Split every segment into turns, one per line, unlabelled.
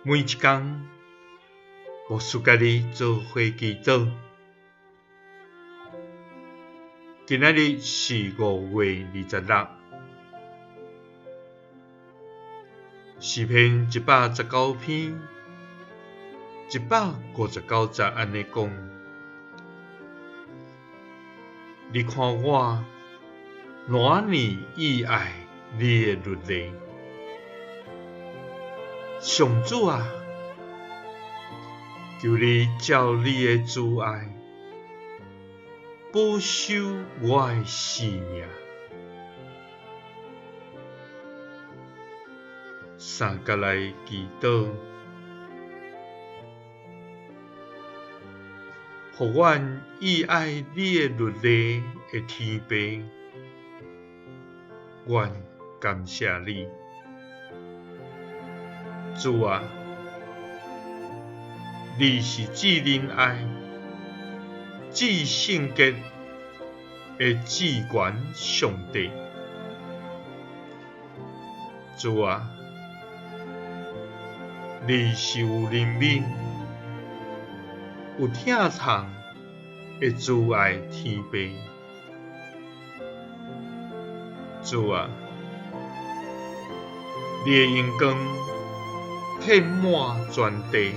每一天，牧师甲你做伙祈祷。今仔日是5月26，诗篇119篇159节安尼讲：你看我哪年以爱你的律例，上主啊，求你照你的慈爱保守我的性命。三甲来祈祷，互阮意爱你的律例的天父，阮感谢你，主啊，你是至仁爱、至圣洁的至源上帝，主啊，你是有怜悯、有疼痛的慈爱天父，主啊，你的阳光遍满全地，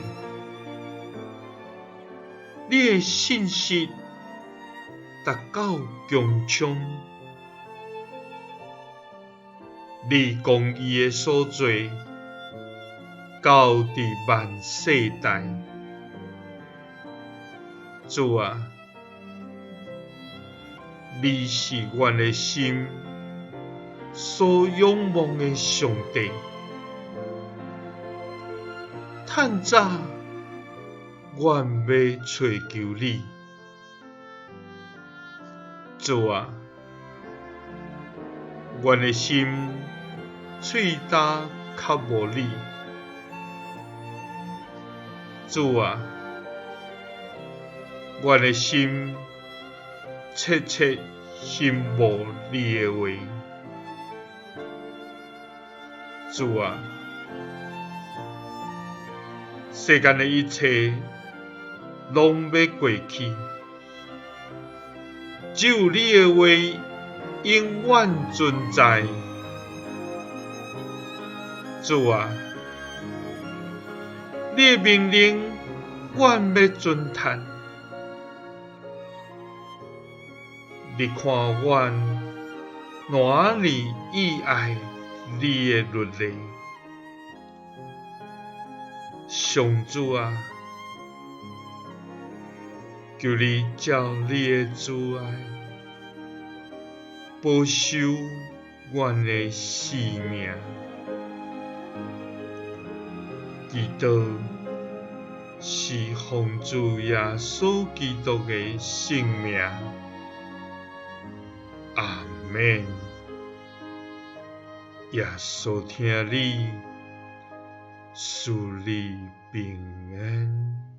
你的信息达到穹苍，你公义的所做到伫万世代，主啊，你是阮的心所仰望的上帝。趁早，阮要找求你，主啊，阮的心喙焦较无你，主啊，阮的心切切心无你的话，主啊，世间的一切拢要过去，只有你的话永远存在。主啊，你的命令阮要遵趁，你看阮哪年以爱你的律例，上主啊，求你照你的慈爱保守阮的性命。祈祷是奉主耶稣基督的圣名，阿们。耶稣听你，赐你平安。